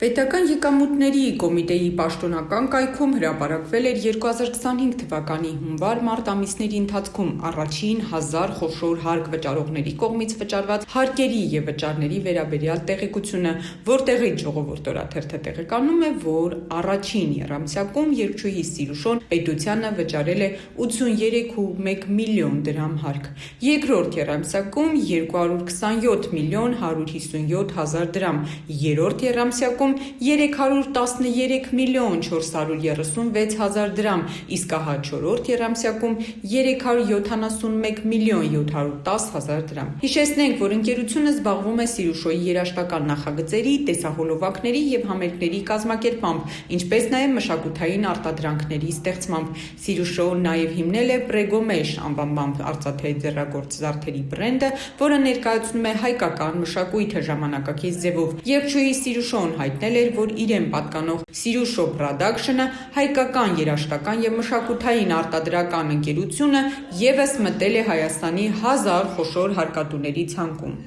Պետական եկամուտների կոմիտեի պաշտոնական կայքում հրապարակվել էր 2025 թվականի հունվար-մարտ ամիսների ընթացքում առաջին 1000 խոշոր հարկ վճարողների կողմից վճարված հարկերի և վճարների վերաբերյալ տեղեկությունը, որտեղից Ժողովուրդ օրաթերթը տեղեկանում է, որ առաջին եռամսյակում երգչուհի Սիրուշոն Պետությանը վճարել է 83,1 միլիոն դրամ հարկ, երկրորդ եռամսյակում 227 միլիոն 157 հազար դրամ, երրորդ եռամսյակում 313 միլիոն 436 հազար դրամ, իսկ ահա չորրորդ եռամսյակում 371 միլիոն 710 հազար դրամ։ Հիշեցնենք, որ ընկերությունը զբաղվում է Սիրուշոյի երաժշտական նախագծերի, տեսահոլովակների և համերգների կազմակերպմամբ, ինչպես նաև մշակութային արտադրանքների ստեղծմամբ։ Սիրուշոն նաև հիմնել է «Պրեգոմեշ» անվանմամբ արծաթե ձեռագործ զարդերի բրենդը, որը ներկայացնում է հայկական մշակույթը ժամանակակից ձևով։ Երգչուհի Սիրուշոն հայտնել էր, որ իրեն պատկանող Սիրուշո Փրոդաքշնը հայկական երաժշտական և մշակութային արտադրական ընկերությունը ևս մտել է Հայաստանի 1000 խոշոր հարկատուների ցանկում։